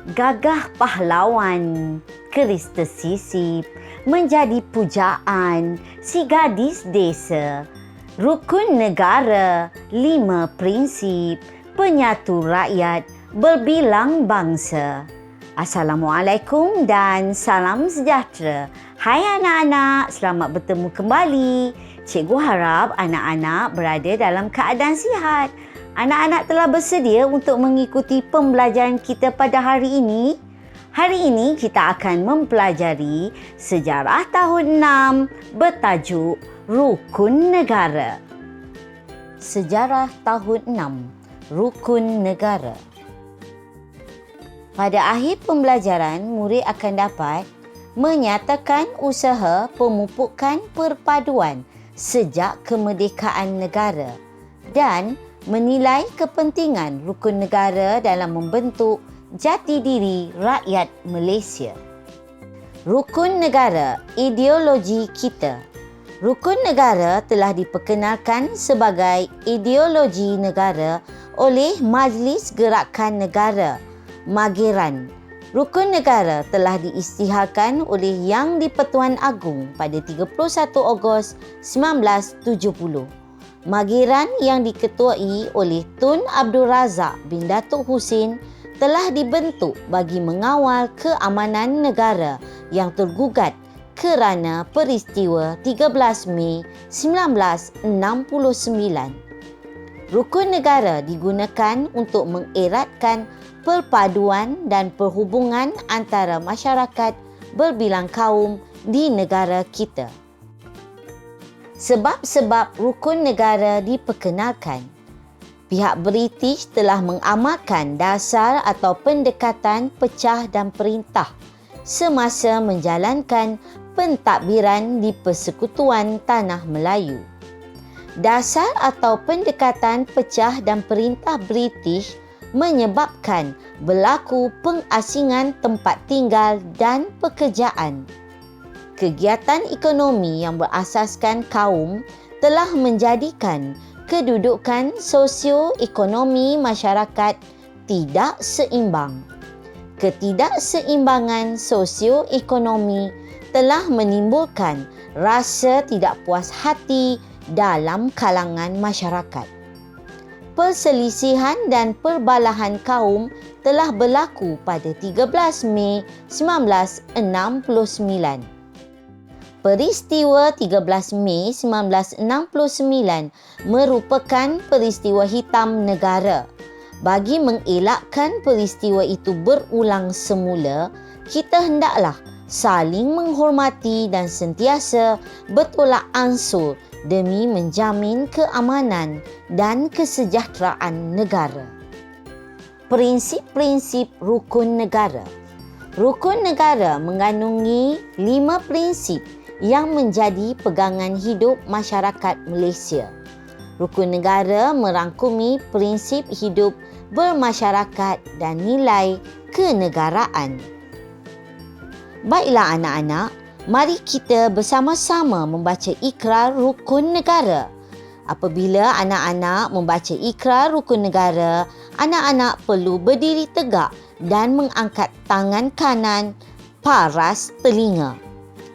Gagah pahlawan, keris tersisip, menjadi pujaan si gadis desa. Rukun negara, 5 prinsip, penyatu rakyat, berbilang bangsa. Assalamualaikum dan salam sejahtera. Hai anak-anak, selamat bertemu kembali. Cikgu harap anak-anak berada dalam keadaan sihat. Anak-anak telah bersedia untuk mengikuti pembelajaran kita pada hari ini? Hari ini kita akan mempelajari sejarah tahun 6 bertajuk Rukun Negara. Sejarah tahun 6, Rukun Negara. Pada akhir pembelajaran, murid akan dapat menyatakan usaha pemupukan perpaduan sejak kemerdekaan negara dan menilai kepentingan rukun negara dalam membentuk jati diri rakyat Malaysia. Rukun negara, ideologi kita. Rukun negara telah diperkenalkan sebagai ideologi negara oleh Majlis Gerakan Negara, Mageran. Rukun negara telah diisytiharkan oleh Yang di-Pertuan Agong pada 31 Ogos 1970. Mageran yang diketuai oleh Tun Abdul Razak bin Datuk Husin telah dibentuk bagi mengawal keamanan negara yang tergugat kerana peristiwa 13 Mei 1969. Rukun negara digunakan untuk mengeratkan perpaduan dan perhubungan antara masyarakat berbilang kaum di negara kita. Sebab-sebab rukun negara diperkenalkan. Pihak British telah mengamalkan dasar atau pendekatan pecah dan perintah semasa menjalankan pentadbiran di Persekutuan Tanah Melayu. Dasar atau pendekatan pecah dan perintah British menyebabkan berlaku pengasingan tempat tinggal dan pekerjaan. Kegiatan ekonomi yang berasaskan kaum telah menjadikan kedudukan sosio-ekonomi masyarakat tidak seimbang. Ketidakseimbangan sosio-ekonomi telah menimbulkan rasa tidak puas hati dalam kalangan masyarakat. Perselisihan dan perbalahan kaum telah berlaku pada 13 Mei 1969. Peristiwa 13 Mei 1969 merupakan peristiwa hitam negara. Bagi mengelakkan peristiwa itu berulang semula, kita hendaklah saling menghormati dan sentiasa bertolak ansur demi menjamin keamanan dan kesejahteraan negara. Prinsip-prinsip rukun negara. Rukun negara mengandungi 5 prinsip yang menjadi pegangan hidup masyarakat Malaysia. Rukun negara merangkumi prinsip hidup bermasyarakat dan nilai kenegaraan. Baiklah anak-anak, mari kita bersama-sama membaca ikrar rukun negara. Apabila anak-anak membaca ikrar rukun negara, anak-anak perlu berdiri tegak dan mengangkat tangan kanan paras telinga.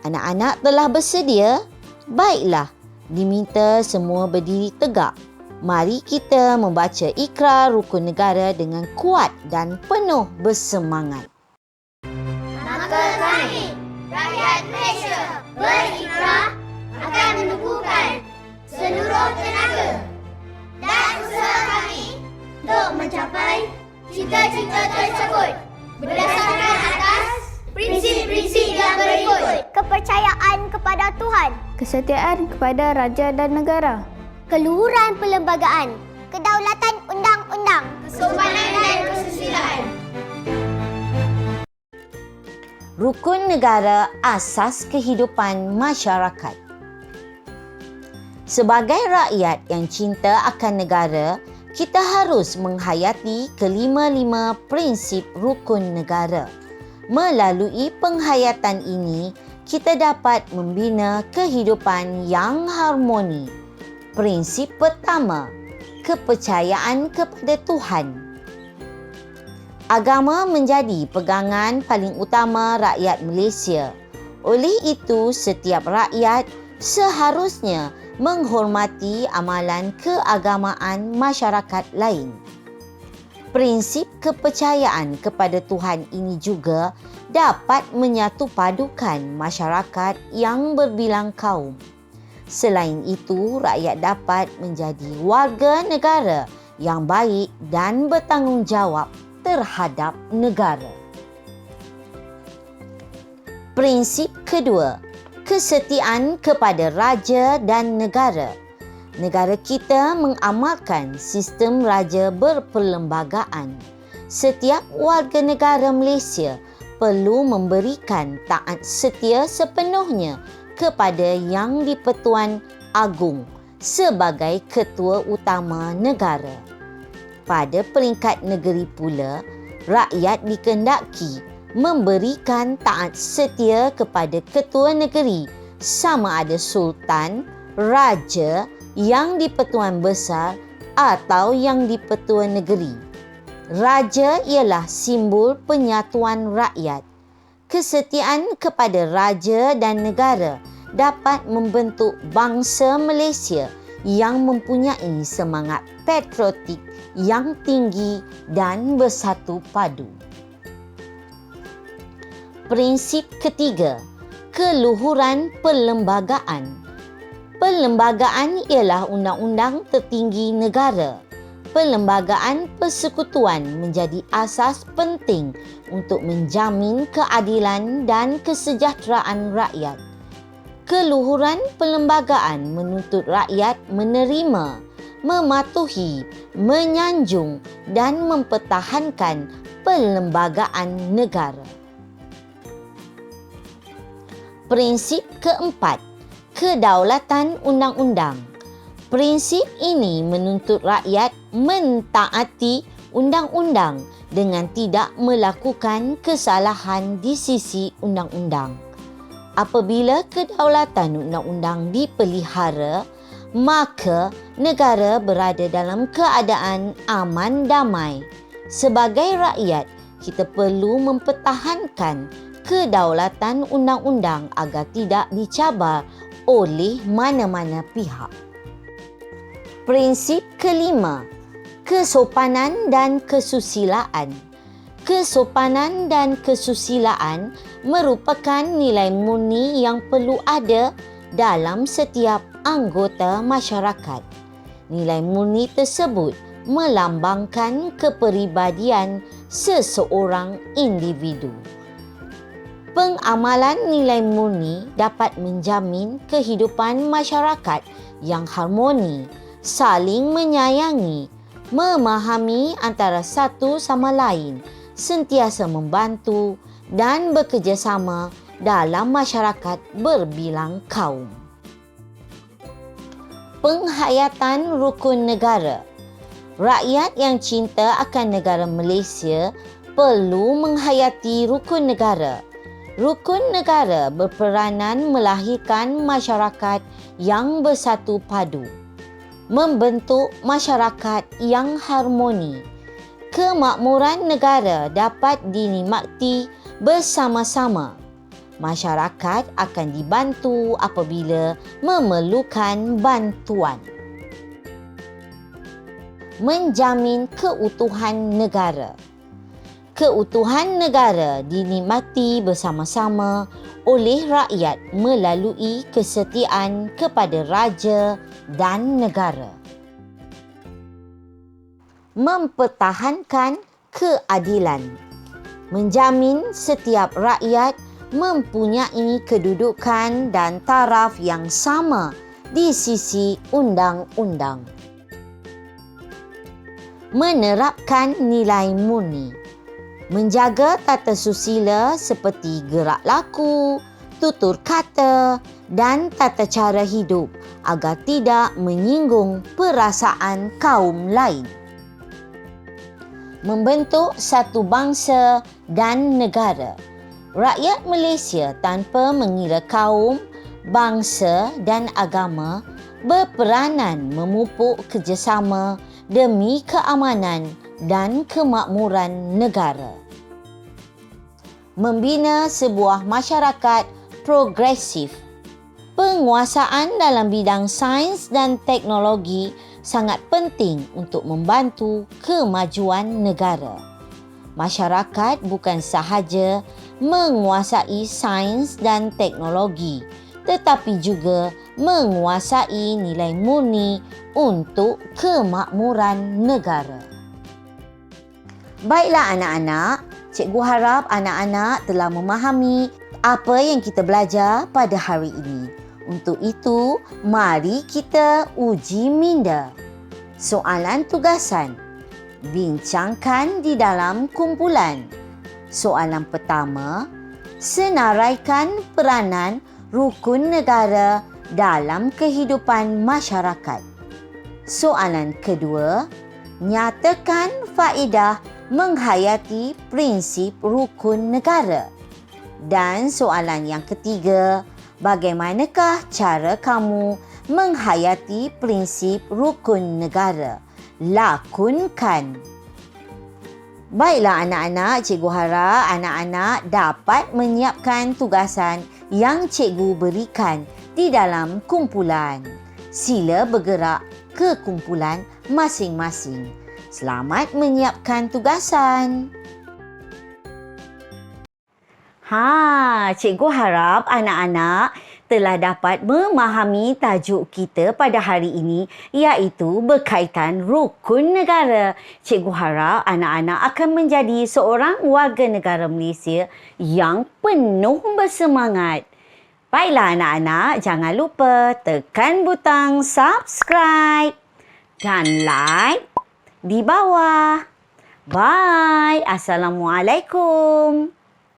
Anak-anak telah bersedia? Baiklah, diminta semua berdiri tegak. Mari kita membaca ikrar rukun negara dengan kuat dan penuh bersemangat. Maka kami, rakyat Malaysia, berikrar akan menumpukan seluruh tenaga dan usaha kami untuk mencapai cita-cita tersebut berdasarkan atas prinsip-prinsip yang berikut: kepercayaan kepada Tuhan, kesetiaan kepada raja dan negara, keluhuran perlembagaan, kedaulatan undang-undang, kesopanan dan kesusilaan. Rukun negara asas kehidupan masyarakat. Sebagai rakyat yang cinta akan negara, kita harus menghayati kelima-lima prinsip rukun negara. Melalui penghayatan ini, kita dapat membina kehidupan yang harmoni. Prinsip pertama, kepercayaan kepada Tuhan. Agama menjadi pegangan paling utama rakyat Malaysia. Oleh itu, setiap rakyat seharusnya menghormati amalan keagamaan masyarakat lain. Prinsip kepercayaan kepada Tuhan ini juga dapat menyatupadukan masyarakat yang berbilang kaum. Selain itu, rakyat dapat menjadi warga negara yang baik dan bertanggungjawab terhadap negara. Prinsip kedua, kesetiaan kepada raja dan negara. Negara kita mengamalkan sistem raja berperlembagaan. Setiap warga negara Malaysia perlu memberikan taat setia sepenuhnya kepada Yang di-Pertuan Agong sebagai ketua utama negara. Pada peringkat negeri pula, rakyat dikehendaki memberikan taat setia kepada ketua negeri sama ada sultan, raja, Yang di-Pertuan Besar atau Yang di-Pertuan Negeri. Raja ialah simbol penyatuan rakyat. Kesetiaan kepada raja dan negara dapat membentuk bangsa Malaysia yang mempunyai semangat patriotik yang tinggi dan bersatu padu. Prinsip ketiga, keluhuran perlembagaan. Perlembagaan ialah undang-undang tertinggi negara. Perlembagaan persekutuan menjadi asas penting untuk menjamin keadilan dan kesejahteraan rakyat. Keluhuran perlembagaan menuntut rakyat menerima, mematuhi, menyanjung dan mempertahankan perlembagaan negara. Prinsip keempat, kedaulatan undang-undang. Prinsip ini menuntut rakyat mentaati undang-undang dengan tidak melakukan kesalahan di sisi undang-undang. Apabila kedaulatan undang-undang dipelihara, maka negara berada dalam keadaan aman damai. Sebagai rakyat, kita perlu mempertahankan kedaulatan undang-undang agar tidak dicabar oleh mana-mana pihak. Prinsip kelima, kesopanan dan kesusilaan. Kesopanan dan kesusilaan merupakan nilai murni yang perlu ada dalam setiap anggota masyarakat. Nilai murni tersebut melambangkan kepribadian seseorang individu. Pengamalan nilai murni dapat menjamin kehidupan masyarakat yang harmoni, saling menyayangi, memahami antara satu sama lain, sentiasa membantu dan bekerjasama dalam masyarakat berbilang kaum. Penghayatan rukun negara. Rakyat yang cinta akan negara Malaysia perlu menghayati rukun negara. Rukun negara berperanan melahirkan masyarakat yang bersatu padu, membentuk masyarakat yang harmoni. Kemakmuran negara dapat dinikmati bersama-sama. Masyarakat akan dibantu apabila memerlukan bantuan. Menjamin keutuhan negara. Keutuhan negara dinikmati bersama-sama oleh rakyat melalui kesetiaan kepada raja dan negara. Mempertahankan keadilan. Menjamin setiap rakyat mempunyai kedudukan dan taraf yang sama di sisi undang-undang. Menerapkan nilai murni. Menjaga tata susila seperti gerak laku, tutur kata dan tata cara hidup agar tidak menyinggung perasaan kaum lain. Membentuk satu bangsa dan negara. Rakyat Malaysia tanpa mengira kaum, bangsa dan agama berperanan memupuk kerjasama demi keamanan, dan kemakmuran negara. Membina sebuah masyarakat progresif. Penguasaan dalam bidang sains dan teknologi sangat penting untuk membantu kemajuan negara. Masyarakat bukan sahaja menguasai sains dan teknologi, tetapi juga menguasai nilai murni untuk kemakmuran negara. Baiklah anak-anak, cikgu harap anak-anak telah memahami apa yang kita belajar pada hari ini. Untuk itu, mari kita uji minda. Soalan tugasan. Bincangkan di dalam kumpulan. Soalan pertama, senaraikan peranan rukun negara dalam kehidupan masyarakat. Soalan kedua, nyatakan faedah menghayati prinsip rukun negara. Dan soalan yang ketiga, bagaimanakah cara kamu menghayati prinsip rukun negara? Lakunkan. Baiklah anak-anak, cikgu harap anak-anak dapat menyiapkan tugasan yang cikgu berikan di dalam kumpulan. Sila bergerak ke kumpulan masing-masing. Selamat menyiapkan tugasan. Cikgu harap anak-anak telah dapat memahami tajuk kita pada hari ini, iaitu berkaitan rukun negara. Cikgu harap anak-anak akan menjadi seorang warga negara Malaysia yang penuh bersemangat. Baiklah anak-anak, jangan lupa tekan butang subscribe dan like di bawah. Bye. Assalamualaikum.